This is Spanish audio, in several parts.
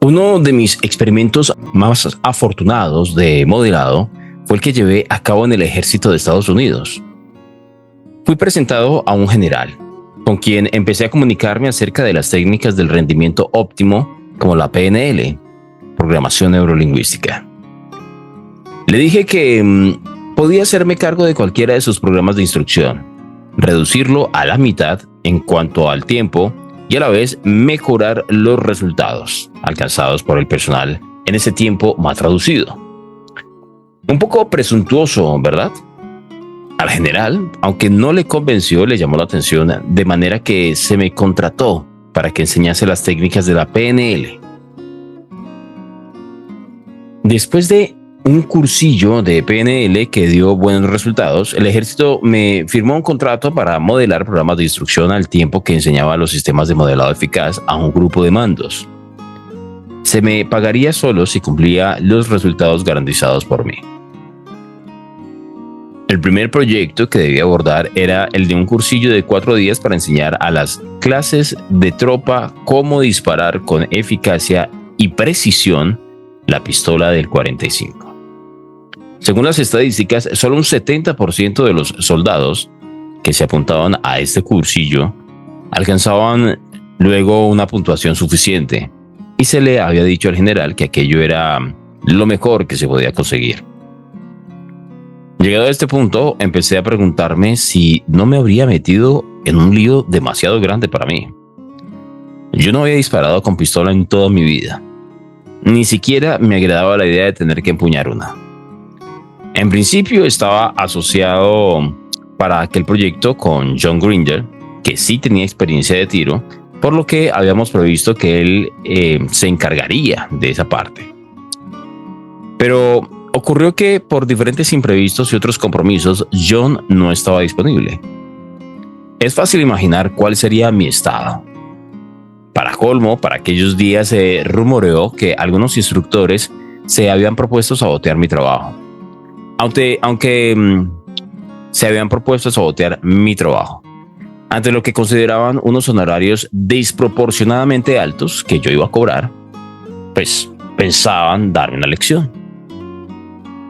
Uno de mis experimentos más afortunados de modelado fue el que llevé a cabo en el ejército de Estados Unidos. Fui presentado a un general, con quien empecé a comunicarme acerca de las técnicas del rendimiento óptimo, como la PNL, programación neurolingüística. Le dije que podía hacerme cargo de cualquiera de sus programas de instrucción, reducirlo a la mitad en cuanto al tiempo y a la vez mejorar los resultados alcanzados por el personal en ese tiempo más reducido. Un poco presuntuoso, ¿verdad? Al general, aunque no le convenció, le llamó la atención, de manera que se me contrató para que enseñase las técnicas de la PNL. Después de un cursillo de PNL que dio buenos resultados, el ejército me firmó un contrato para modelar programas de instrucción al tiempo que enseñaba los sistemas de modelado eficaz a un grupo de mandos. Se me pagaría solo si cumplía los resultados garantizados por mí. El primer proyecto que debía abordar era el de un cursillo de 4 días para enseñar a las clases de tropa cómo disparar con eficacia y precisión la pistola del 45. Según las estadísticas, solo un 70% de los soldados que se apuntaban a este cursillo alcanzaban luego una puntuación suficiente, y se le había dicho al general que aquello era lo mejor que se podía conseguir. Llegado a este punto, empecé a preguntarme si no me habría metido en un lío demasiado grande para mí. Yo no había disparado con pistola en toda mi vida. Ni siquiera me agradaba la idea de tener que empuñar una. En principio estaba asociado para aquel proyecto con John Grinder, que sí tenía experiencia de tiro, por lo que habíamos previsto que él se encargaría de esa parte. Pero ocurrió que por diferentes imprevistos y otros compromisos, John no estaba disponible. Es fácil imaginar cuál sería mi estado. Para colmo, para aquellos días se rumoreó que algunos instructores se habían propuesto sabotear mi trabajo. Aunque se habían propuesto sabotear mi trabajo, ante lo que consideraban unos honorarios desproporcionadamente altos que yo iba a cobrar, pues pensaban darme una lección.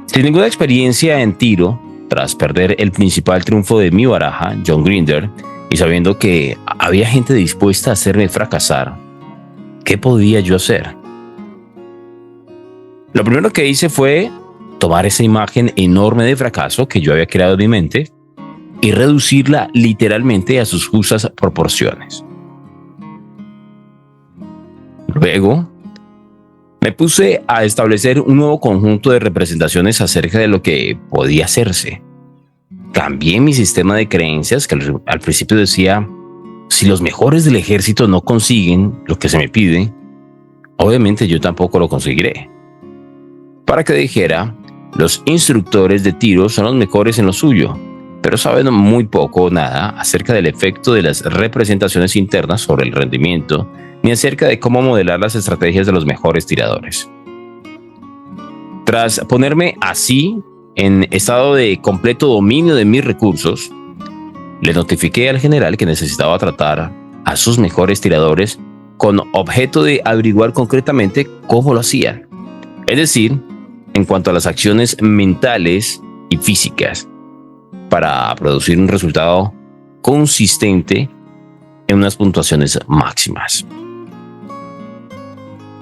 Sin ninguna experiencia en tiro, tras perder el principal triunfo de mi baraja, John Grinder, y sabiendo que había gente dispuesta a hacerme fracasar, ¿qué podía yo hacer? Lo primero que hice fue tomar esa imagen enorme de fracaso que yo había creado en mi mente y reducirla literalmente a sus justas proporciones. Luego, me puse a establecer un nuevo conjunto de representaciones acerca de lo que podía hacerse. Cambié mi sistema de creencias que al principio decía: si los mejores del ejército no consiguen lo que se me pide, obviamente yo tampoco lo conseguiré. Para que dijera: los instructores de tiro son los mejores en lo suyo, pero saben muy poco o nada acerca del efecto de las representaciones internas sobre el rendimiento, ni acerca de cómo modelar las estrategias de los mejores tiradores. Tras ponerme así en estado de completo dominio de mis recursos, le notifiqué al general que necesitaba tratar a sus mejores tiradores con objeto de averiguar concretamente cómo lo hacían. Es decir, en cuanto a las acciones mentales y físicas, para producir un resultado consistente en unas puntuaciones máximas.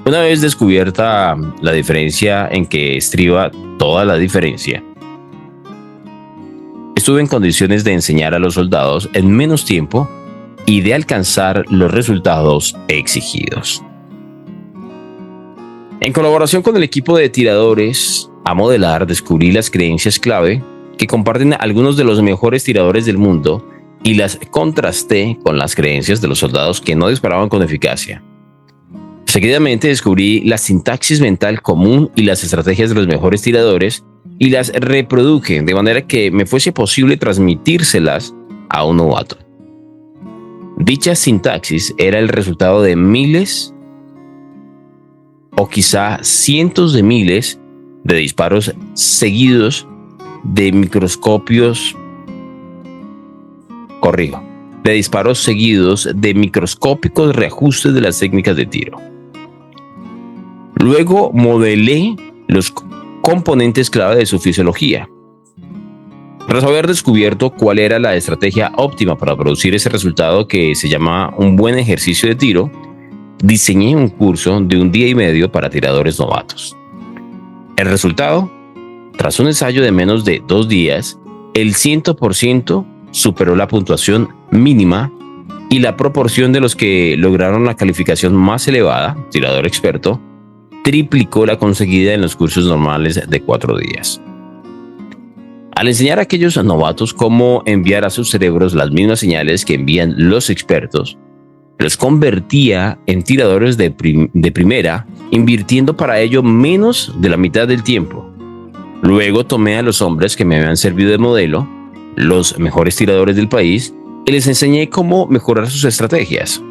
Una vez descubierta la diferencia en que estriba toda la diferencia, estuve en condiciones de enseñar a los soldados en menos tiempo y de alcanzar los resultados exigidos. En colaboración con el equipo de tiradores a modelar, descubrí las creencias clave que comparten algunos de los mejores tiradores del mundo y las contrasté con las creencias de los soldados que no disparaban con eficacia. Seguidamente descubrí la sintaxis mental común y las estrategias de los mejores tiradores y las reproduje de manera que me fuese posible transmitírselas a un novato. Dicha sintaxis era el resultado de miles o quizá cientos de miles de disparos seguidos de microscópicos reajustes de las técnicas de tiro. Luego modelé los componentes clave de su fisiología. Tras haber descubierto cuál era la estrategia óptima para producir ese resultado que se llama un buen ejercicio de tiro, diseñé un curso de 1 día y medio para tiradores novatos. El resultado, tras un ensayo de menos de 2 días, el 100% superó la puntuación mínima y la proporción de los que lograron la calificación más elevada, tirador experto, triplicó la conseguida en los cursos normales de 4 días. Al enseñar a aquellos novatos cómo enviar a sus cerebros las mismas señales que envían los expertos, los convertía en tiradores de primera, invirtiendo para ello menos de la mitad del tiempo. Luego tomé a los hombres que me habían servido de modelo, los mejores tiradores del país, y les enseñé cómo mejorar sus estrategias.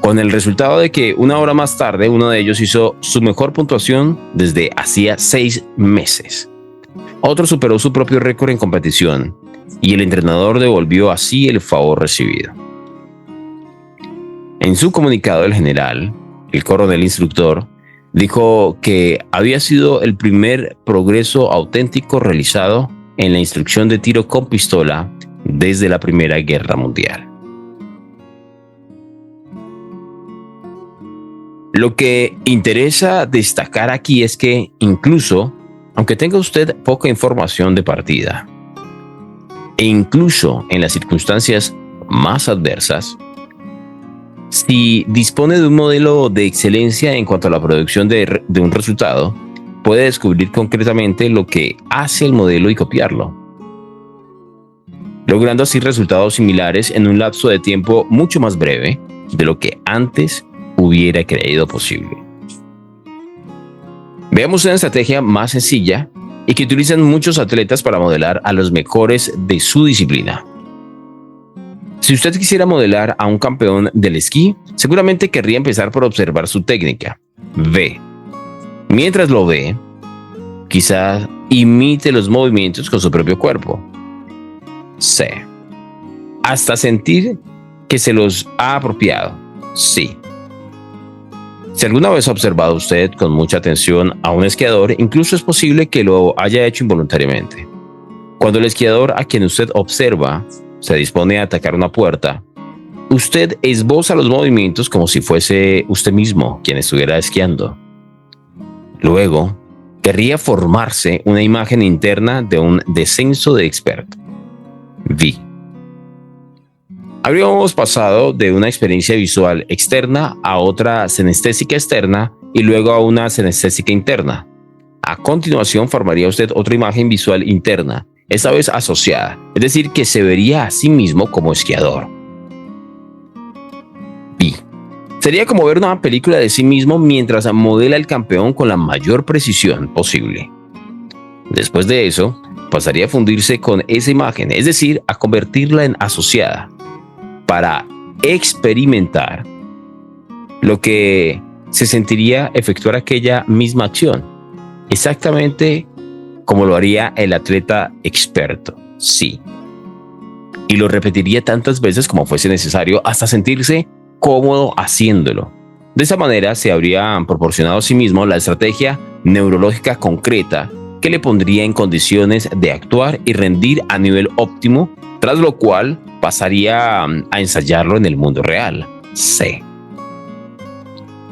Con el resultado de que 1 hora más tarde uno de ellos hizo su mejor puntuación desde hacía 6 meses. Otro superó su propio récord en competición y el entrenador devolvió así el favor recibido. En su comunicado, el general, el coronel instructor, dijo que había sido el primer progreso auténtico realizado en la instrucción de tiro con pistola desde la Primera Guerra Mundial. Lo que interesa destacar aquí es que incluso, aunque tenga usted poca información de partida, e incluso en las circunstancias más adversas, si dispone de un modelo de excelencia en cuanto a la producción de un resultado, puede descubrir concretamente lo que hace el modelo y copiarlo, logrando así resultados similares en un lapso de tiempo mucho más breve de lo que antes hubiera creído posible. Veamos una estrategia más sencilla y que utilizan muchos atletas para modelar a los mejores de su disciplina. Si usted quisiera modelar a un campeón del esquí, seguramente querría empezar por observar su técnica. Ve. Mientras lo ve, quizás imite los movimientos con su propio cuerpo. C. Hasta sentir que se los ha apropiado. Sí. Si alguna vez ha observado usted con mucha atención a un esquiador, incluso es posible que lo haya hecho involuntariamente. Cuando el esquiador a quien usted observa se dispone a atacar una puerta, usted esboza los movimientos como si fuese usted mismo quien estuviera esquiando. Luego, querría formarse una imagen interna de un descenso de experto. Vi. Habríamos pasado de una experiencia visual externa a otra senestésica externa y luego a una senestésica interna. A continuación formaría usted otra imagen visual interna, esta vez asociada, es decir, que se vería a sí mismo como esquiador. B. Sería como ver una película de sí mismo mientras modela el campeón con la mayor precisión posible. Después de eso, pasaría a fundirse con esa imagen, es decir, a convertirla en asociada, para experimentar lo que se sentiría efectuar aquella misma acción, exactamente como lo haría el atleta experto, sí. Y lo repetiría tantas veces como fuese necesario hasta sentirse cómodo haciéndolo. De esa manera se habría proporcionado a sí mismo la estrategia neurológica concreta que le pondría en condiciones de actuar y rendir a nivel óptimo, tras lo cual pasaría a ensayarlo en el mundo real. C.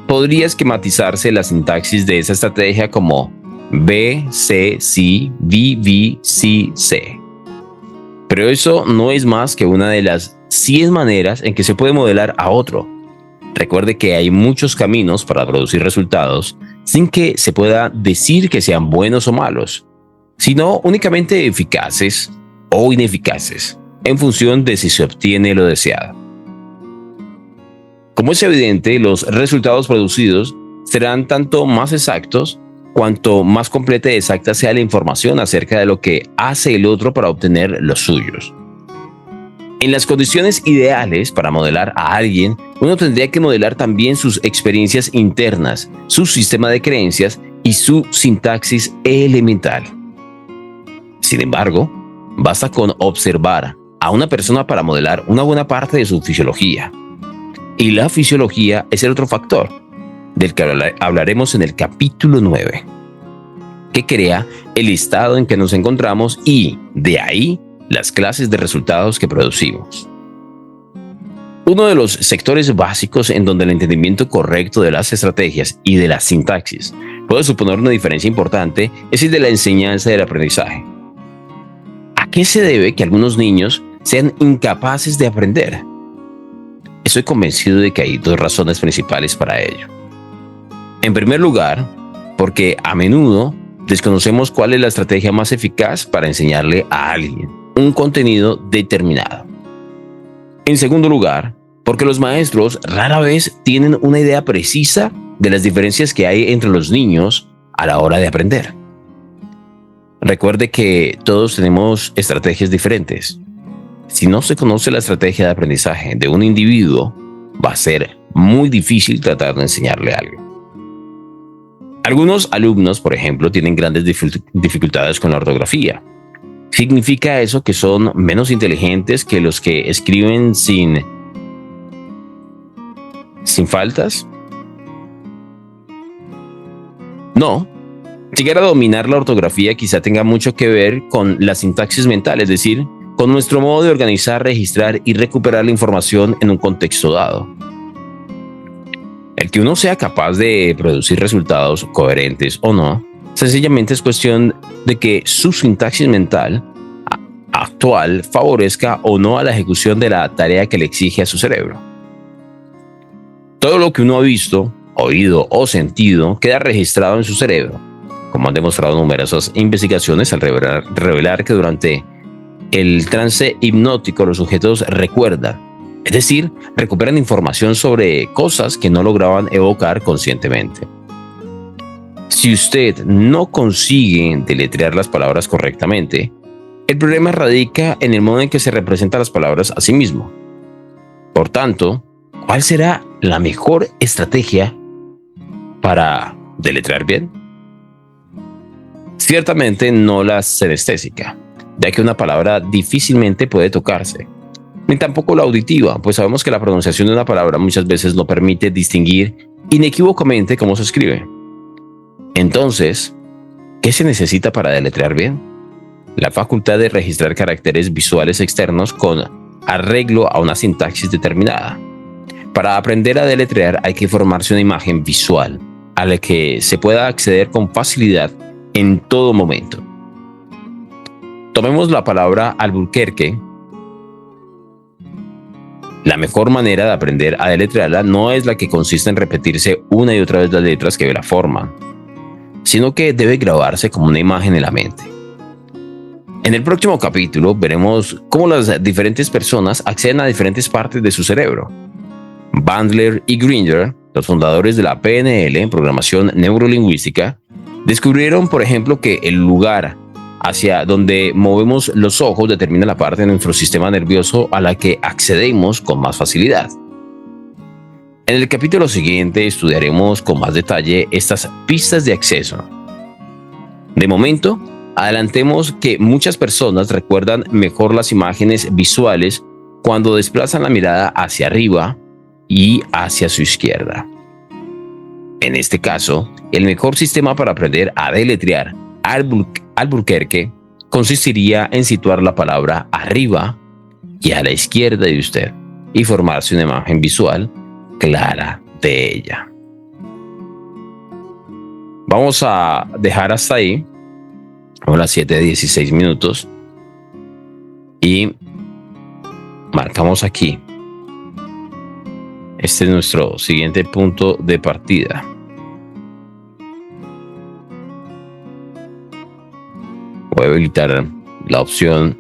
Podría esquematizarse la sintaxis de esa estrategia como B, C, C, V, V, C, C. Pero eso no es más que una de las 100 maneras en que se puede modelar a otro. Recuerde que hay muchos caminos para producir resultados sin que se pueda decir que sean buenos o malos, sino únicamente eficaces o ineficaces, en función de si se obtiene lo deseado. Como es evidente, los resultados producidos serán tanto más exactos cuanto más completa y exacta sea la información acerca de lo que hace el otro para obtener los suyos. En las condiciones ideales para modelar a alguien, uno tendría que modelar también sus experiencias internas, su sistema de creencias y su sintaxis elemental. Sin embargo, basta con observar a una persona para modelar una buena parte de su fisiología. Y la fisiología es el otro factor. del que hablaremos en el capítulo 9, que crea el estado en que nos encontramos y, de ahí, las clases de resultados que producimos. Uno de los sectores básicos en donde el entendimiento correcto de las estrategias y de la sintaxis puede suponer una diferencia importante es el de la enseñanza y del aprendizaje. ¿A qué se debe que algunos niños sean incapaces de aprender? Estoy convencido de que hay dos razones principales para ello. En primer lugar, porque a menudo desconocemos cuál es la estrategia más eficaz para enseñarle a alguien un contenido determinado. En segundo lugar, porque los maestros rara vez tienen una idea precisa de las diferencias que hay entre los niños a la hora de aprender. Recuerde que todos tenemos estrategias diferentes. Si no se conoce la estrategia de aprendizaje de un individuo, va a ser muy difícil tratar de enseñarle algo. Algunos alumnos, por ejemplo, tienen grandes dificultades con la ortografía. ¿Significa eso que son menos inteligentes que los que escriben sin faltas? No. Llegar a dominar la ortografía quizá tenga mucho que ver con la sintaxis mental, es decir, con nuestro modo de organizar, registrar y recuperar la información en un contexto dado. El que uno sea capaz de producir resultados coherentes o no, sencillamente es cuestión de que su sintaxis mental actual favorezca o no a la ejecución de la tarea que le exige a su cerebro. Todo lo que uno ha visto, oído o sentido queda registrado en su cerebro, como han demostrado numerosas investigaciones al revelar que durante el trance hipnótico los sujetos recuerdan, es decir, recuperan información sobre cosas que no lograban evocar conscientemente. Si usted no consigue deletrear las palabras correctamente, el problema radica en el modo en que se representan las palabras a sí mismo. Por tanto, ¿cuál será la mejor estrategia para deletrear bien? Ciertamente no la senestésica, ya que una palabra difícilmente puede tocarse, ni tampoco la auditiva, pues sabemos que la pronunciación de una palabra muchas veces no permite distinguir inequívocamente cómo se escribe. Entonces, ¿qué se necesita para deletrear bien? La facultad de registrar caracteres visuales externos con arreglo a una sintaxis determinada. Para aprender a deletrear hay que formarse una imagen visual a la que se pueda acceder con facilidad en todo momento. Tomemos la palabra Albuquerque. La mejor manera de aprender a deletrearla no es la que consiste en repetirse una y otra vez las letras que la forman, sino que debe grabarse como una imagen en la mente. En el próximo capítulo veremos cómo las diferentes personas acceden a diferentes partes de su cerebro. Bandler y Grinder, los fundadores de la PNL en programación neurolingüística, descubrieron, por ejemplo, que el lugar hacia donde movemos los ojos determina la parte de nuestro sistema nervioso a la que accedemos con más facilidad. En el capítulo siguiente estudiaremos con más detalle estas pistas de acceso. De momento, adelantemos que muchas personas recuerdan mejor las imágenes visuales cuando desplazan la mirada hacia arriba y hacia su izquierda. En este caso, el mejor sistema para aprender a deletrear Albuquerque consistiría en situar la palabra arriba y a la izquierda de usted y formarse una imagen visual clara de ella. Vamos a dejar hasta ahí, a las 7:16 minutos, y marcamos aquí. Este es nuestro siguiente punto de partida. Voy a habilitar la opción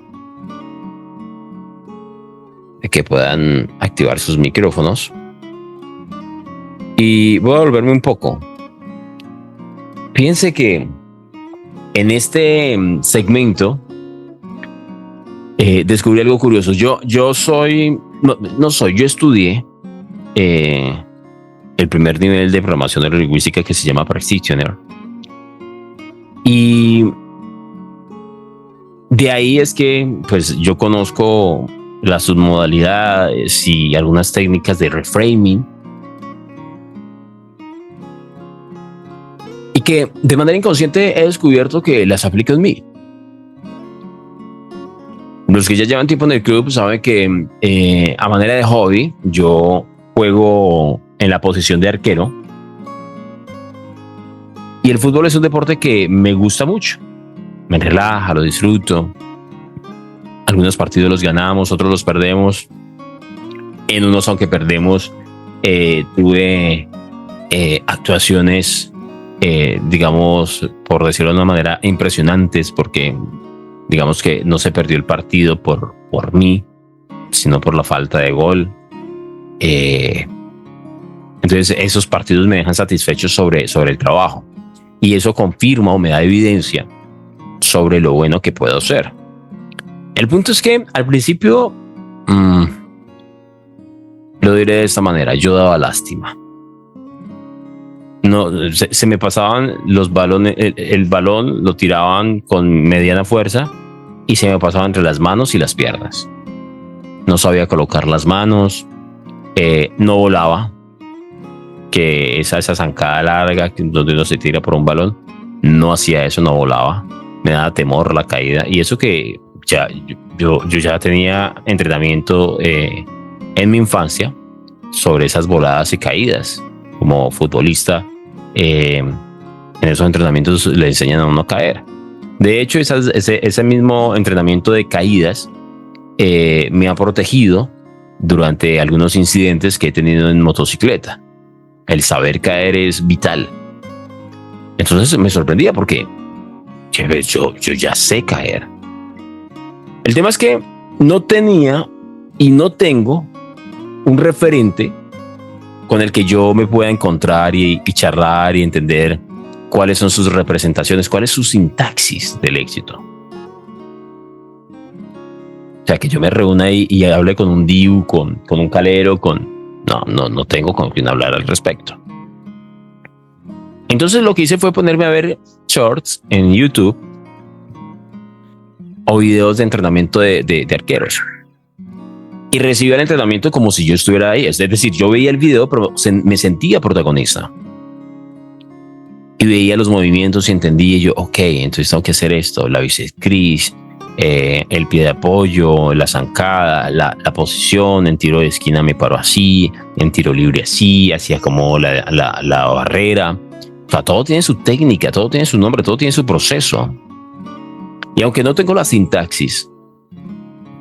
de que puedan activar sus micrófonos. Y voy a volverme un poco. Fíjense que en este segmento descubrí algo curioso. Yo estudié el primer nivel de programación neurolingüística que se llama Practitioner. Y de ahí es que pues yo conozco las submodalidades y algunas técnicas de reframing. que de manera inconsciente he descubierto que las aplico en mí. Los que ya llevan tiempo en el club saben que a manera de hobby yo juego en la posición de arquero. Y el fútbol es un deporte que me gusta mucho. Me relaja, lo disfruto. Algunos partidos los ganamos, otros los perdemos. En unos, aunque perdemos, tuve actuaciones, digamos, por decirlo de una manera, impresionantes, porque digamos que no se perdió el partido por mí, sino por la falta de gol. Entonces esos partidos me dejan satisfechos sobre el trabajo, y eso confirma o me da evidencia sobre lo bueno que puedo ser. El punto es que al principio, lo diré de esta manera, yo daba lástima. No, se me pasaban los balones, el balón lo tiraban con mediana fuerza y se me pasaba entre las manos y las piernas. No sabía colocar las manos, no volaba, que esa zancada larga donde uno se tira por un balón, no hacía eso, no volaba, me daba temor la caída, y eso que yo ya tenía entrenamiento en mi infancia sobre esas voladas y caídas. Como futbolista, en esos entrenamientos le enseñan a uno a caer. De hecho, ese mismo entrenamiento de caídas me ha protegido durante algunos incidentes que he tenido en motocicleta. El saber caer es vital. Entonces me sorprendía porque yo ya sé caer. El tema es que no tenía y no tengo un referente con el que yo me pueda encontrar y charlar y entender cuáles son sus representaciones, cuál es su sintaxis del éxito. O sea, que yo me reúna y hable con un Diu, con un Calero, no tengo con quien hablar al respecto. Entonces lo que hice fue ponerme a ver shorts en YouTube o videos de entrenamiento de arqueros. Y recibía el entrenamiento como si yo estuviera ahí. Es decir, yo veía el video, pero me sentía protagonista. Y veía los movimientos y entendía. Y yo, ok, entonces tengo que hacer esto. La bisecris, el pie de apoyo, la zancada, la posición. En tiro de esquina me paro así. En tiro libre así. Hacía como la barrera. O sea, todo tiene su técnica, todo tiene su nombre, todo tiene su proceso. Y aunque no tengo la sintaxis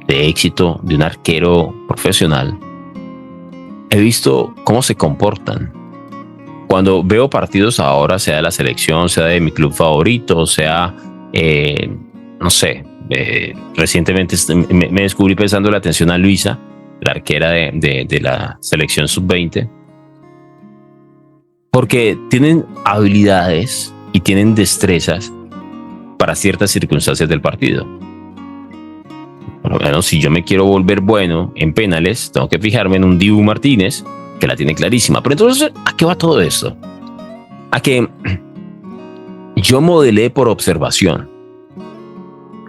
de éxito de un arquero profesional, he visto cómo se comportan. Cuando veo partidos ahora, sea de la selección, sea de mi club favorito, sea, no sé, recientemente me descubrí prestando la atención a Luisa, la arquera de la selección sub-20, porque tienen habilidades y tienen destrezas para ciertas circunstancias del partido. Por lo menos, si yo me quiero volver bueno en penales, tengo que fijarme en un Dibu Martínez, que la tiene clarísima. Pero entonces, ¿a qué va todo esto? A que yo modelé por observación.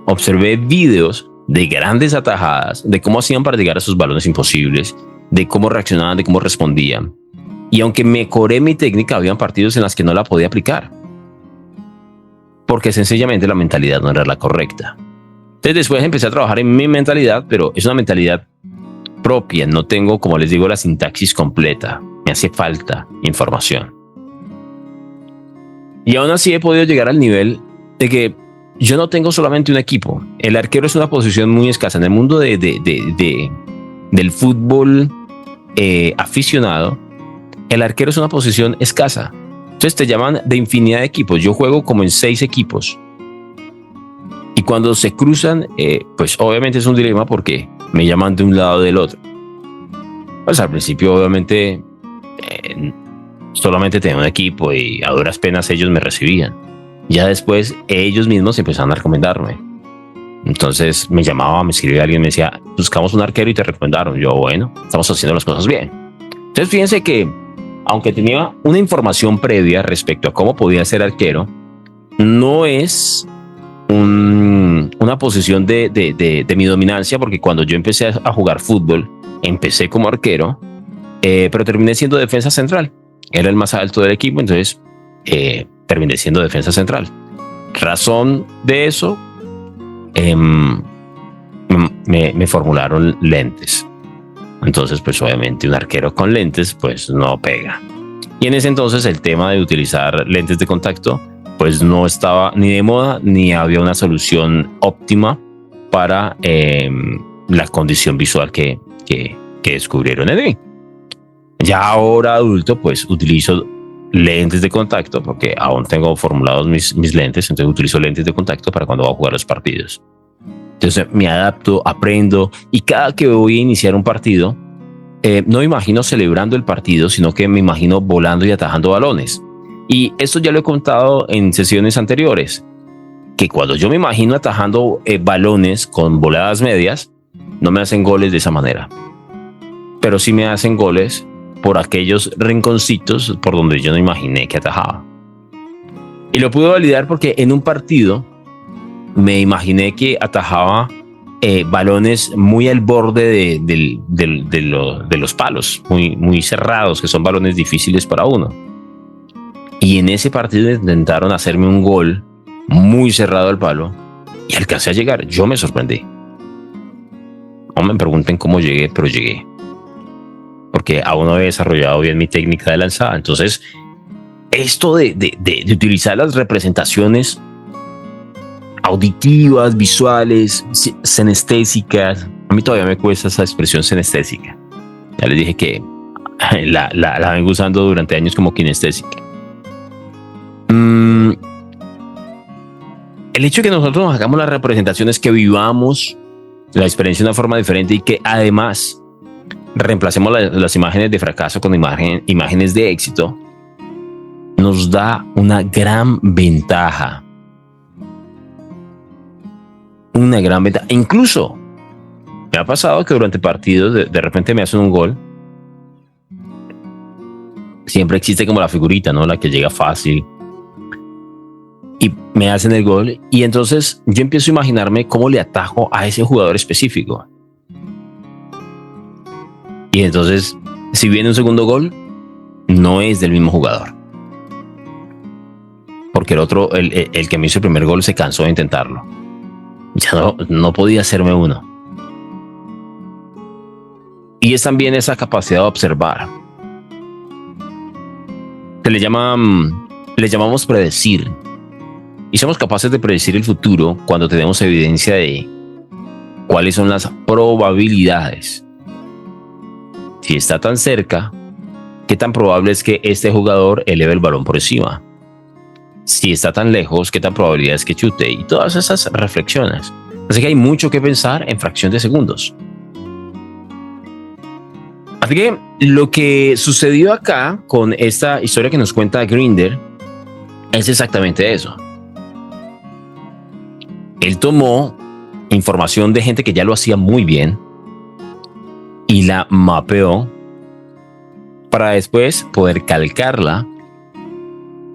Observé videos de grandes atajadas, de cómo hacían para llegar a esos balones imposibles, de cómo reaccionaban, de cómo respondían. Y aunque mejoré mi técnica, habían partidos en los que no la podía aplicar, porque sencillamente la mentalidad no era la correcta. Entonces después empecé a trabajar en mi mentalidad, pero es una mentalidad propia. No tengo, como les digo, la sintaxis completa. Me hace falta información. Y aún así he podido llegar al nivel de que yo no tengo solamente un equipo. El arquero es una posición muy escasa. En el mundo del fútbol aficionado, el arquero es una posición escasa. Entonces te llaman de infinidad de equipos. Yo juego como en 6 equipos. Y cuando se cruzan, pues obviamente es un dilema porque me llaman de un lado o del otro. Pues al principio obviamente solamente tenía un equipo y a duras penas ellos me recibían. Ya después ellos mismos empezaron a recomendarme. Entonces me llamaba, me escribía alguien, me decía, buscamos un arquero y te recomendaron. Yo, bueno, estamos haciendo las cosas bien. Entonces fíjense que aunque tenía una información previa respecto a cómo podía ser arquero, no es una posición de mi dominancia, porque cuando yo empecé a jugar fútbol, empecé como arquero, pero terminé siendo defensa central. Era el más alto del equipo, entonces terminé siendo defensa central. Razón de eso, me formularon lentes. Entonces, pues obviamente un arquero con lentes, pues no pega. Y en ese entonces el tema de utilizar lentes de contacto, pues no estaba ni de moda, ni había una solución óptima para la condición visual que descubrieron en mí. Ya ahora adulto, pues utilizo lentes de contacto porque aún tengo formulados mis lentes, entonces utilizo lentes de contacto para cuando voy a jugar los partidos. Entonces me adapto, aprendo, y cada que voy a iniciar un partido, no me imagino celebrando el partido, sino que me imagino volando y atajando balones. Y esto ya lo he contado en sesiones anteriores, que cuando yo me imagino atajando balones con voladas medias, no me hacen goles de esa manera, pero sí me hacen goles por aquellos rinconcitos por donde yo no imaginé que atajaba. Y lo pude validar porque en un partido me imaginé que atajaba balones muy al borde de los palos, muy cerrados, que son balones difíciles para uno. Y en ese partido intentaron hacerme un gol muy cerrado al palo y alcancé a llegar. Yo me sorprendí. No me pregunten cómo llegué, pero llegué. Porque aún no había desarrollado bien mi técnica de lanzada. Entonces, esto de utilizar las representaciones auditivas, visuales, sinestésicas, a mí todavía me cuesta esa expresión sinestésica. Ya les dije que la vengo usando durante años como kinestésica. El hecho de que nosotros nos hagamos las representaciones, que vivamos la experiencia de una forma diferente y que además reemplacemos las imágenes de fracaso con imágenes de éxito, nos da una gran ventaja. Una gran ventaja. Incluso me ha pasado que durante partidos de repente me hacen un gol. Siempre existe como la figurita, ¿no? La que llega fácil. Y me hacen el gol. Y entonces yo empiezo a imaginarme cómo le atajo a ese jugador específico. Y entonces, si viene un segundo gol, no es del mismo jugador. Porque el otro, el que me hizo el primer gol, se cansó de intentarlo. Ya no podía hacerme uno. Y es también esa capacidad de observar. Se le llamamos predecir. Y somos capaces de predecir el futuro cuando tenemos evidencia de cuáles son las probabilidades. Si está tan cerca, ¿qué tan probable es que este jugador eleve el balón por encima? Si está tan lejos, ¿qué tan probabilidad es que chute? Y todas esas reflexiones. Así que hay mucho que pensar en fracción de segundos. Así que lo que sucedió acá con esta historia que nos cuenta Grinder es exactamente eso. Él tomó información de gente que ya lo hacía muy bien y la mapeó para después poder calcarla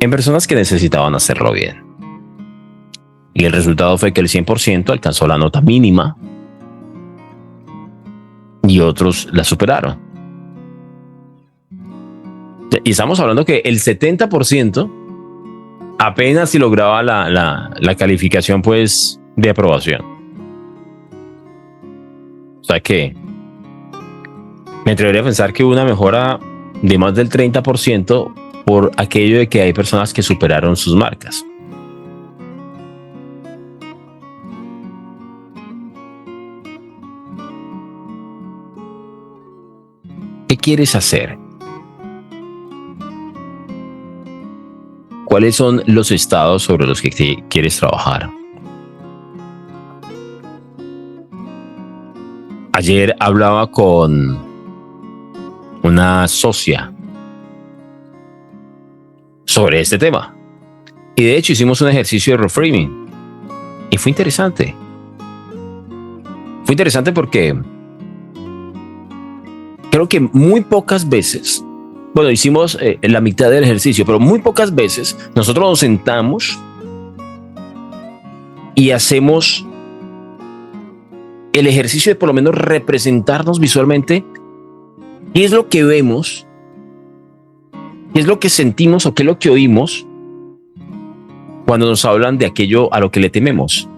en personas que necesitaban hacerlo bien. Y el resultado fue que el 100% alcanzó la nota mínima y otros la superaron. Y estamos hablando que el 70% apenas si lograba la calificación, pues, de aprobación. O sea que me atrevería a pensar que hubo una mejora de más del 30% por aquello de que hay personas que superaron sus marcas. ¿Qué quieres hacer? ¿Cuáles son los estados sobre los que quieres trabajar? Ayer hablaba con una socia sobre este tema. Y de hecho hicimos un ejercicio de reframing. Y fue interesante. Fue interesante porque creo que muy pocas veces, bueno, hicimos la mitad del ejercicio, pero muy pocas veces nosotros nos sentamos y hacemos el ejercicio de por lo menos representarnos visualmente qué es lo que vemos, qué es lo que sentimos o qué es lo que oímos cuando nos hablan de aquello a lo que le tememos.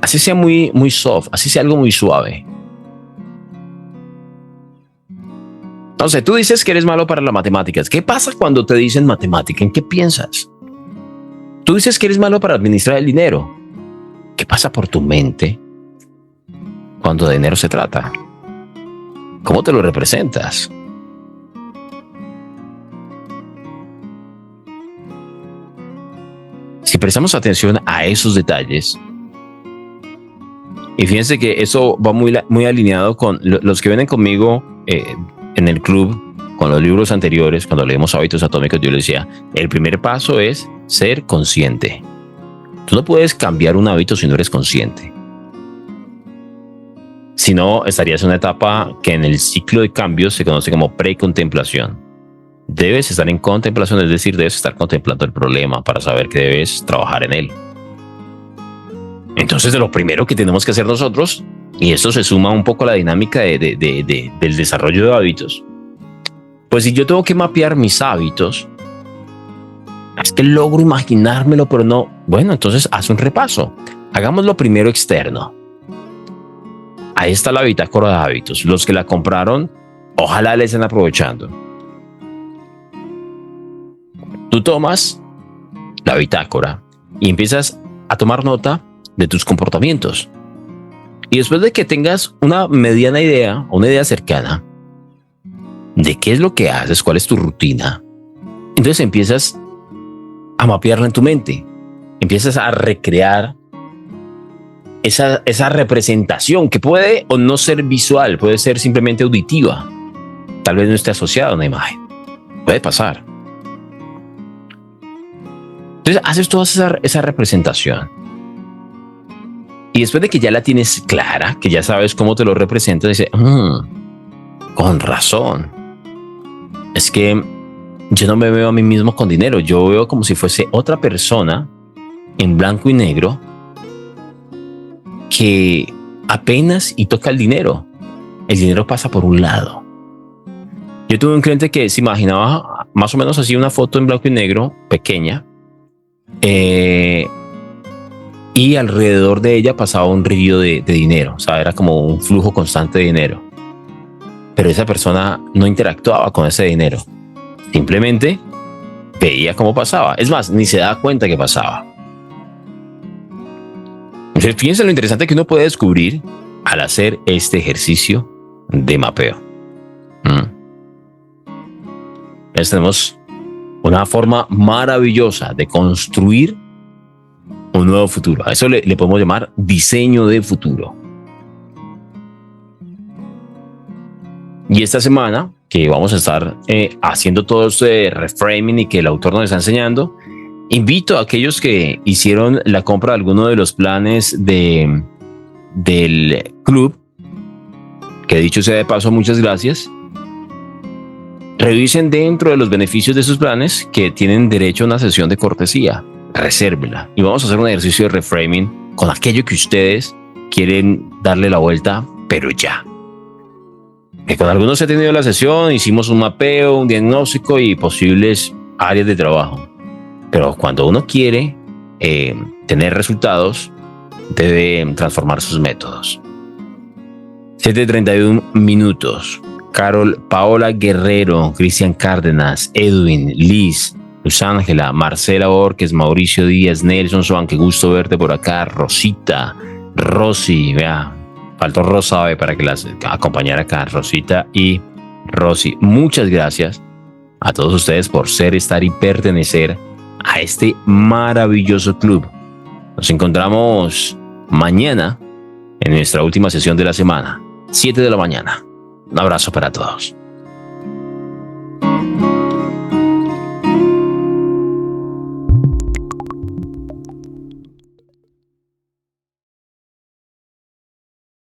Así sea muy, muy soft, así sea algo muy suave. No sé, tú dices que eres malo para las matemáticas. ¿Qué pasa cuando te dicen matemática? ¿En qué piensas? Tú dices que eres malo para administrar el dinero. ¿Qué pasa por tu mente cuando de dinero se trata? ¿Cómo te lo representas? Si prestamos atención a esos detalles, y fíjense que eso va muy alineado con los que vienen conmigo en el club, con los libros anteriores, cuando leemos Hábitos Atómicos, yo les decía, el primer paso es ser consciente. Tú no puedes cambiar un hábito si no eres consciente. Si no, estarías en una etapa que en el ciclo de cambios se conoce como precontemplación. Debes estar en contemplación, es decir, debes estar contemplando el problema para saber que debes trabajar en él. Entonces, de lo primero que tenemos que hacer nosotros, y esto se suma un poco a la dinámica del desarrollo de hábitos, pues si yo tengo que mapear mis hábitos, es que logro imaginármelo, pero no. Bueno, entonces haz un repaso. Hagamos lo primero externo. Ahí está la bitácora de hábitos. Los que la compraron, ojalá la estén aprovechando. Tú tomas la bitácora y empiezas a tomar nota de tus comportamientos. Y después de que tengas una mediana idea, una idea cercana de qué es lo que haces, cuál es tu rutina, entonces empiezas a mapearla en tu mente. Empiezas a recrear esa representación que puede o no ser visual, puede ser simplemente auditiva. Tal vez no esté asociada a una imagen. Puede pasar. Entonces haces toda esa representación. Y después de que ya la tienes clara, que ya sabes cómo te lo representas, dices, con razón. Es que yo no me veo a mí mismo con dinero. Yo veo como si fuese otra persona en blanco y negro que apenas y toca el dinero. El dinero pasa por un lado. Yo tuve un cliente que se imaginaba más o menos así una foto en blanco y negro, pequeña, y alrededor de ella pasaba un río de dinero. O sea, era como un flujo constante de dinero. Pero esa persona no interactuaba con ese dinero. Simplemente veía cómo pasaba. Es más, ni se daba cuenta que pasaba. Entonces, fíjense lo interesante que uno puede descubrir al hacer este ejercicio de mapeo. Entonces tenemos una forma maravillosa de construir un nuevo futuro. A eso le podemos llamar diseño de futuro. Y esta semana que vamos a estar haciendo todo este reframing y que el autor nos está enseñando, invito a aquellos que hicieron la compra de alguno de los planes del club, que dicho sea de paso, muchas gracias. Revisen dentro de los beneficios de sus planes que tienen derecho a una sesión de cortesía. Resérvela. Y vamos a hacer un ejercicio de reframing con aquello que ustedes quieren darle la vuelta, pero ya. Que con algunos he tenido la sesión, hicimos un mapeo, un diagnóstico y posibles áreas de trabajo. Pero cuando uno quiere tener resultados, debe transformar sus métodos. 7:31. Paola Guerrero, Cristian Cárdenas, Edwin, Liz, Luz Ángela, Marcela Borges, Mauricio Díaz, Nelson Swan, qué gusto verte por acá, Rosita, Rosy, vea, faltó Rosa para que las acompañara acá, Rosita y Rosy. Muchas gracias a todos ustedes por ser, estar y pertenecer a este maravilloso club. Nos encontramos mañana en nuestra última sesión de la semana, 7 de la mañana. Un abrazo para todos.